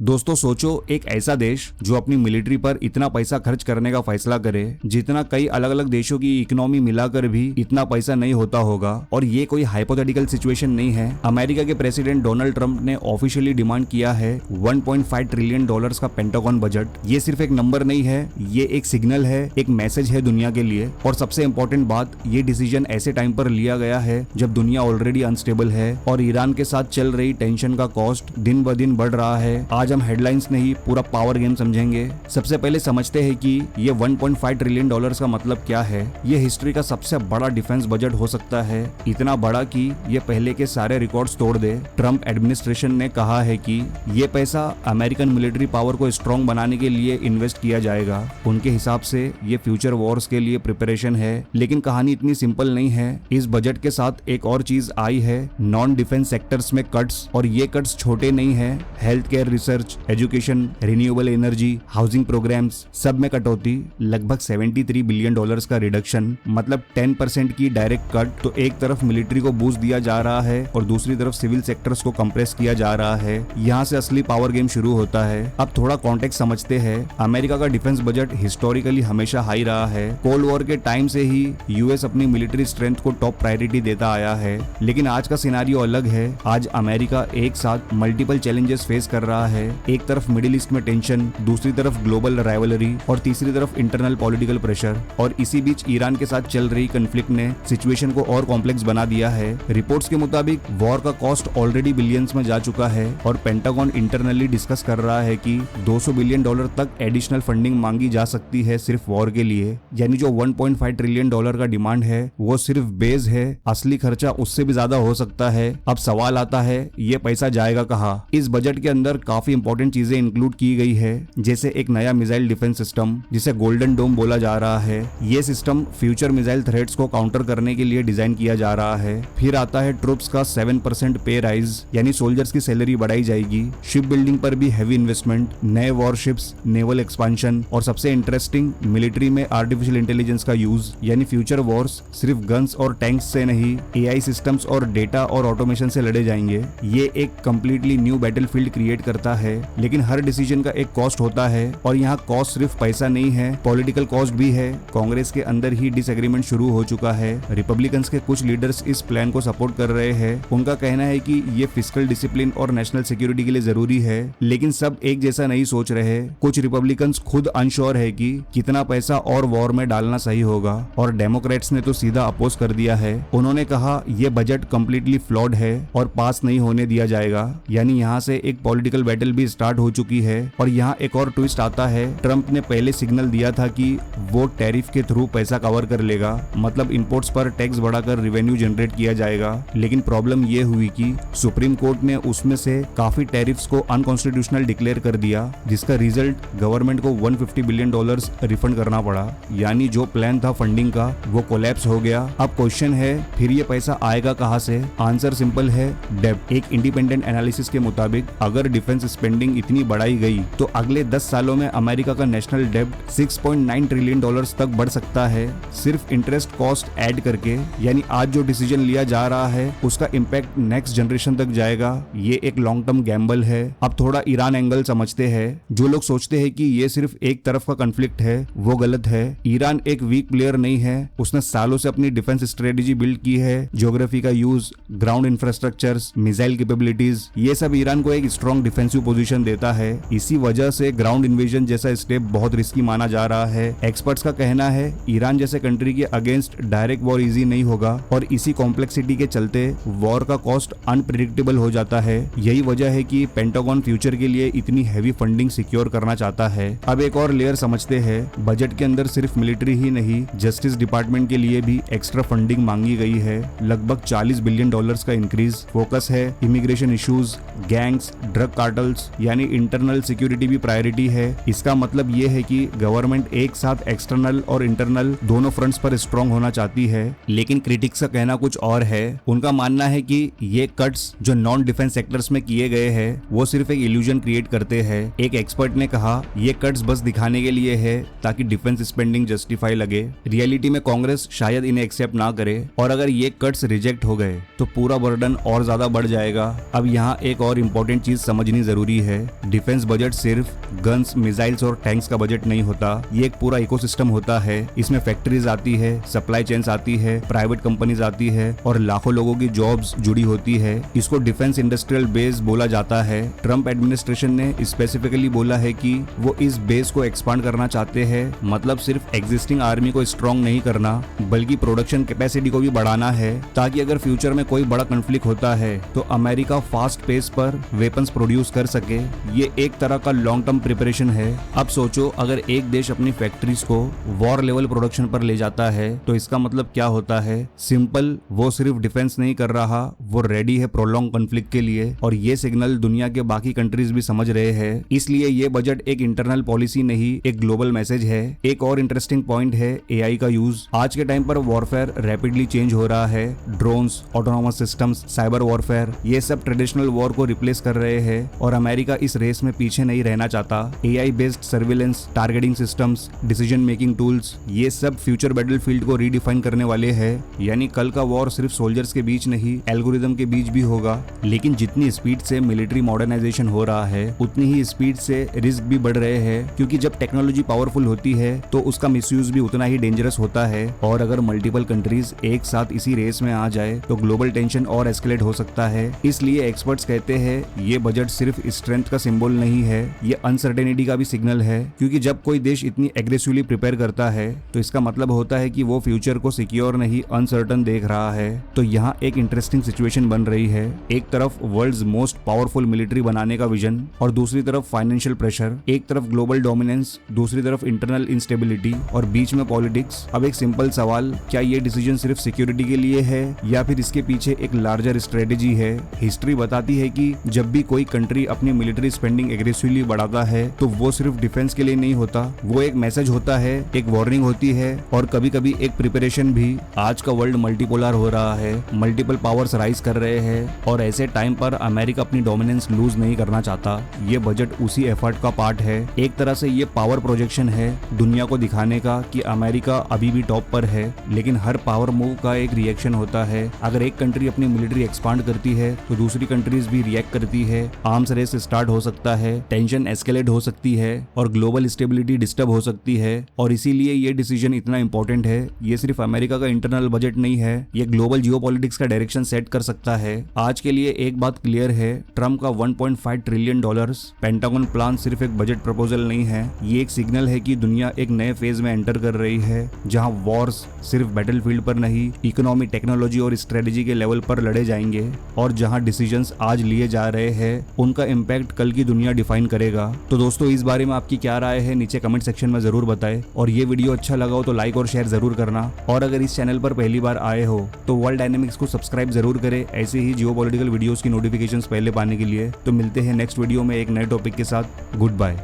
दोस्तों सोचो, एक ऐसा देश जो अपनी मिलिट्री पर इतना पैसा खर्च करने का फैसला करे जितना कई अलग अलग देशों की इकोनॉमी मिलाकर भी इतना पैसा नहीं होता होगा। और ये कोई हाइपोथेटिकल सिचुएशन नहीं है। अमेरिका के प्रेसिडेंट डोनाल्ड ट्रंप ने ऑफिशियली डिमांड किया है 1.5 ट्रिलियन डॉलर्स का पेंटागन बजट। ये सिर्फ एक नंबर नहीं है, ये एक सिग्नल है, एक मैसेज है दुनिया के लिए। और सबसे इंपॉर्टेंट बात, ये डिसीजन ऐसे टाइम पर लिया गया है जब दुनिया ऑलरेडी अनस्टेबल है और ईरान के साथ चल रही टेंशन का कॉस्ट दिन ब दिन बढ़ रहा है। आज हम हेडलाइंस नहीं, पूरा पावर गेम समझेंगे। सबसे पहले समझते हैं कि ये 1.5 ट्रिलियन डॉलर्स का मतलब क्या है। ये हिस्ट्री का सबसे बड़ा डिफेंस बजट हो सकता है, इतना बड़ा कि ये पहले के सारे रिकॉर्ड्स तोड़ दे। ट्रंप एडमिनिस्ट्रेशन ने कहा है कि ये पैसा अमेरिकन मिलिट्री पावर को स्ट्रॉन्ग बनाने के लिए इन्वेस्ट किया जाएगा। उनके हिसाब से ये फ्यूचर वॉर्स के लिए प्रिपरेशन है। लेकिन कहानी इतनी सिंपल नहीं है। इस बजट के साथ एक और चीज आई है, नॉन डिफेंस सेक्टर्स में कट्स। और ये कट्स छोटे नहीं है। Health care, research, education, renewable energy, housing programmes, सब में कटौती। लगभग 73 बिलियन डॉलर्स का रिडक्शन, मतलब 10% की डायरेक्ट कट। तो एक तरफ मिलिट्री को बूस्ट दिया जा रहा है और दूसरी तरफ सिविल सेक्टर्स को कंप्रेस किया जा रहा है। यहाँ से असली पावर गेम शुरू होता है। अब थोड़ा कॉन्टेक्स्ट समझते हैं। अमेरिका का डिफेंस बजट हिस्टोरिकली हमेशा हाई रहा है। कोल्ड वॉर के टाइम से ही यूएस अपनी मिलिट्री स्ट्रेंथ को टॉप प्रायोरिटी देता आया है। लेकिन आज का सिनेरियो अलग है। आज अमेरिका एक साथ मल्टीपल चैलेंजेस फेस कर रहा है। एक तरफ मिडिल ईस्ट में टेंशन, दूसरी तरफ ग्लोबल राइवलरी और तीसरी तरफ इंटरनल पॉलिटिकल प्रेशर। और इसी बीच ईरान के साथ चल रही कन्फ्लिक्ट ने सिचुएशन को और कॉम्प्लेक्स बना दिया है। रिपोर्ट्स के मुताबिक वॉर का कॉस्ट ऑलरेडी बिलियंस में जा चुका है और पेंटागन इंटरनली डिस्कस कर रहा है कि 200 बिलियन डॉलर तक एडिशनल फंडिंग मांगी जा सकती है सिर्फ वॉर के लिए। यानी जो 1.5 ट्रिलियन डॉलर का डिमांड है वो सिर्फ बेस है, असली खर्चा उससे भी ज्यादा हो सकता है। अब सवाल आता है, ये पैसा जाएगा कहाँ? इस बजट के अंदर काफी इंपॉर्टेंट चीजें इंक्लूड की गई है, जैसे एक नया मिसाइल डिफेंस सिस्टम जिसे गोल्डन डोम बोला जा रहा है। ये सिस्टम फ्यूचर मिसाइल थ्रेट्स को काउंटर करने के लिए डिजाइन किया जा रहा है। फिर आता है ट्रूप्स का 7% पे राइज, यानी सोल्जर्स की सैलरी बढ़ाई जाएगी। शिप बिल्डिंग पर भी हैवी इन्वेस्टमेंट, नए वॉरशिप्स, नेवल एक्सपांशन और सबसे इंटरेस्टिंग, मिलिट्री में आर्टिफिशियल इंटेलिजेंस का यूज। यानी फ्यूचर वॉर्स सिर्फ गन्स और टैंक्स से नहीं, एआई सिस्टम्स और डेटा और ऑटोमेशन से लड़े जाएंगे। ये एक कंप्लीटली न्यू बैटलफील्ड क्रिएट करता है। लेकिन हर डिसीजन का एक कॉस्ट होता है और यहाँ कॉस्ट सिर्फ पैसा नहीं है, पॉलिटिकल कॉस्ट भी है। कांग्रेस के अंदर ही डिसएग्रीमेंट शुरू हो चुका है। रिपब्लिकन्स के कुछ लीडर्स इस प्लान को सपोर्ट कर रहे हैं। उनका कहना है कि ये फिस्कल डिसिप्लिन और नेशनल सिक्योरिटी के लिए जरूरी है। लेकिन सब एक जैसा नहीं सोच रहे। कुछ रिपब्लिकन्स खुद अनश्योर है कि कितना पैसा और वॉर में डालना सही होगा और डेमोक्रेट्स ने तो सीधा अपोज कर दिया है। उन्होंने कहा ये बजट कंप्लीटली फ्लॉड है और पास नहीं होने दिया जाएगा। यानी यहाँ से एक पॉलिटिकल बैटल भी स्टार्ट हो चुकी है। और यहाँ एक और ट्विस्ट आता है, ट्रंप ने पहले सिग्नल दिया था कि वो टैरिफ के थ्रू पैसा कवर कर लेगा, मतलब इंपोर्ट्स पर टैक्स बढ़ाकर रेवेन्यू जनरेट किया जाएगा। लेकिन प्रॉब्लम ये हुई कि सुप्रीम कोर्ट ने उसमें से काफी टैरिफ्स को अनकॉन्स्टिट्यूशनल डिक्लेयर कर दिया, जिसका रिजल्ट गवर्नमेंट को 150 बिलियन डॉलर्स रिफंड करना पड़ा। यानी जो प्लान था फंडिंग का वो कोलैप्स हो गया। अब क्वेश्चन है, फिर ये पैसा आएगा कहाँ से? आंसर सिंपल है, डेब्ट। एक इंडिपेंडेंट एनालिसिस के मुताबिक अगर डिफेंस स्पेंडिंग इतनी बढ़ाई गई तो अगले 10 सालों में अमेरिका का नेशनल डेब्ट 6.9 ट्रिलियन डॉलर्स तक बढ़ सकता है, सिर्फ इंटरेस्ट कॉस्ट ऐड करके। यानी आज जो डिसीजन लिया जा रहा है उसका इम्पैक्ट नेक्स्ट जनरेशन तक जाएगा। ये एक लॉन्ग टर्म गैम्बल है। अब थोड़ा ईरान एंगल समझते हैं। जो लोग सोचते हैं कि ये सिर्फ एक तरफ का कॉन्फ्लिक्ट है वो गलत है। ईरान एक वीक प्लेयर नहीं है। उसने सालों से अपनी डिफेंस स्ट्रेटेजी बिल्ड की है। ज्योग्राफी का use, ground infrastructures, missile capabilities, ये सब ईरान को एक स्ट्रॉन्ग डिफेंसिव पोजीशन देता है। इसी वजह से ग्राउंड इन्वेजन जैसा स्टेप बहुत रिस्की माना जा रहा है। एक्सपर्ट्स का कहना है ईरान जैसे कंट्री के अगेंस्ट डायरेक्ट वॉर इजी नहीं होगा और इसी कॉम्प्लेक्सिटी के चलते वॉर का कॉस्ट अनप्रेडिक्टेबल हो जाता है। यही वजह है कि पेंटागन फ्यूचर के लिए इतनी हैवी फंडिंग सिक्योर करना चाहता है। अब एक और लेयर समझते हैं। बजट के अंदर सिर्फ मिलिट्री ही नहीं, जस्टिस डिपार्टमेंट के लिए भी एक्स्ट्रा फंडिंग मांगी गई है। लगभग 40 बिलियन डॉलर्स का इंक्रीज। फोकस है immigration issues, gangs, drug cartels, यानी इंटरनल सिक्योरिटी भी प्रायोरिटी है। इसका मतलब ये है कि गवर्नमेंट एक साथ एक्सटर्नल और इंटरनल दोनों फ्रंट्स पर स्ट्रॉन्ग होना चाहती है। लेकिन क्रिटिक्स का कहना कुछ और है। उनका मानना है कि ये कट्स जो नॉन डिफेंस सेक्टर्स में किए गए हैं वो सिर्फ एक इल्यूजन क्रिएट करते हैं। एक एक्सपर्ट ने कहा ये कट्स बस दिखाने के लिए है ताकि डिफेंस स्पेंडिंग जस्टिफाई लगे। रियलिटी में कांग्रेस शायद इन्हें एक्सेप्ट ना करे और अगर ये कट्स रिजेक्ट हो गए तो पूरा बर्डन और ज्यादा बढ़ जाएगा। अब यहाँ एक और इम्पोर्टेंट चीज समझनी जरूरी जरूरी है। डिफेंस बजट सिर्फ गन्स, मिसाइल्स और टैंक्स का बजट नहीं होता, ये एक पूरा इकोसिस्टम होता है। इसमें फैक्ट्रीज आती है, सप्लाई चेन्स आती है, प्राइवेट कंपनीज आती है और लाखों लोगों की जॉब्स जुड़ी होती है। इसको डिफेंस इंडस्ट्रियल बेस बोला जाता है। ट्रम्प एडमिनिस्ट्रेशन ने स्पेसिफिकली बोला है कि वो इस बेस को एक्सपांड करना चाहते हैं। मतलब सिर्फ एग्जिस्टिंग आर्मी को स्ट्रॉन्ग नहीं करना बल्कि प्रोडक्शन कैपेसिटी को भी बढ़ाना है, ताकि अगर फ्यूचर में कोई बड़ा कॉन्फ्लिक्ट होता है तो अमेरिका फास्ट पेस पर वेपन्स प्रोड्यूस कर सके। ये एक तरह का लॉन्ग टर्म प्रिपरेशन है। अब सोचो, अगर एक देश अपनी फैक्ट्रीज को वॉर लेवल प्रोडक्शन पर ले जाता है तो इसका मतलब क्या होता है? सिंपल, वो सिर्फ डिफेंस नहीं कर रहा, वो रेडी है प्रोलॉन्ग कॉन्फ्लिक्ट के लिए। और ये सिग्नल दुनिया के बाकी कंट्रीज भी समझ रहे हैं। इसलिए ये बजट एक इंटरनल पॉलिसी नहीं, एक ग्लोबल मैसेज है। एक और इंटरेस्टिंग पॉइंट है एआई का यूज। आज के टाइम पर वॉरफेयर रैपिडली चेंज हो रहा है। Drones, autonomous systems, cyber warfare, ये सब ट्रेडिशनल वॉर को रिप्लेस कर रहे हैं और अमेरिका इस रेस में पीछे नहीं रहना चाहता। AI based surveillance, targeting systems, decision making tools, ये सब फ्यूचर बैटलफील्ड को रीडिफाइन करने वाले हैं। यानी कल का वॉर सिर्फ सोल्जर्स के बीच नहीं, एल्गोरिदम के बीच भी होगा। लेकिन जितनी स्पीड से मिलिट्री मॉडर्नाइजेशन हो रहा है उतनी ही स्पीड से रिस्क भी बढ़ रहे हैं, क्योंकि जब टेक्नोलॉजी पावरफुल होती है तो उसका मिसयूज भी उतना ही डेंजरस होता है। और अगर मल्टीपल कंट्रीज एक साथ इसी रेस में आ जाए तो ग्लोबल टेंशन और एस्केलेट हो सकता है। इसलिए एक्सपर्ट्स कहते हैं ये बजट सिर्फ स्ट्रेंथ का सिंबल नहीं है, ये अनसर्टेनिटी का भी सिग्नल है। क्योंकि जब कोई देश इतनी एग्रेसिवली प्रिपेयर करता है तो इसका मतलब होता है कि वो फ्यूचर को सिक्योर नहीं, अनसर्टन देख रहा है। तो यहाँ एक इंटरेस्टिंग सिचुएशन बन रही है। एक तरफ वर्ल्ड्स मोस्ट पावरफुल मिलिट्री बनाने का विजन और दूसरी तरफ फाइनेंशियल प्रेशर। एक तरफ ग्लोबल डोमिनेंस, दूसरी तरफ इंटरनल इंस्टेबिलिटी और बीच में पॉलिटिक्स। अब एक सिंपल सवाल, क्या ये डिसीजन सिर्फ सिक्योरिटी के लिए है या फिर इसके पीछे एक लार्जर स्ट्रेटेजी है? हिस्ट्री बताती है कि जब भी कोई कंट्री अपनी मिलिट्री स्पेंडिंग एग्रेसिवली बढ़ाता है तो वो सिर्फ डिफेंस के लिए नहीं होता, वो एक मैसेज होता है, एक वार्निंग होती है और कभी कभी एक प्रिपरेशन भी। आज का वर्ल्ड मल्टीपोलर हो रहा है, मल्टीपल पावर्स राइज कर रहे हैं और ऐसे टाइम पर अमेरिका अपनी डोमिनेंस लूज नहीं करना चाहता। ये बजट उसी एफर्ट का पार्ट है। एक तरह से ये पावर प्रोजेक्शन है दुनिया को दिखाने का कि अमेरिका अभी भी टॉप पर है, लेकिन हर पावर मूव का एक रिएक्शन होता है। अगर एक कंट्री अपनी मिलिट्री एक्सपांड करती है तो दूसरी कंट्रीज भी रिएक्ट करती है। आर्म्स रेस स्टार्ट हो सकता है, टेंशन एस्केलेट हो सकती है और ग्लोबल स्टेबिलिटी डिस्टर्ब हो सकती है। और इसीलिए ये डिसीजन इतना इंपॉर्टेंट है। ये सिर्फ अमेरिका का इंटरनल बजट नहीं है, ये ग्लोबल जियोपॉलिटिक्स का डायरेक्शन सेट कर सकता है। आज के लिए एक बात क्लियर है, ट्रम्प का 1.5 ट्रिलियन डॉलर्स पेंटागन प्लान सिर्फ एक बजट प्रपोजल नहीं है, ये एक सिग्नल है कि दुनिया एक नए फेज में एंटर कर रही है, जहां वॉर्स सिर्फ बैटलफील्ड पर नहीं, इकोनॉमी, टेक्नोलॉजी और स्ट्रेटेजी के लेवल पर लड़े जाएंगे। और जहां डिसीजंस आज लिए जा रहे हैं उनका इम्पैक्ट कल की दुनिया डिफाइन करेगा। तो दोस्तों, इस बारे में आपकी क्या राय है नीचे कमेंट सेक्शन में जरूर बताएं। और ये वीडियो अच्छा लगा हो तो लाइक और शेयर जरूर करना। और अगर इस चैनल पर पहली बार आए हो तो वर्ल्ड डायनेमिक्स को सब्सक्राइब जरूर करें, ऐसे ही जियोपॉलिटिकल वीडियोस की नोटिफिकेशंस पहले पाने के लिए। तो मिलते हैं नेक्स्ट वीडियो में एक नए टॉपिक के साथ। Good bye.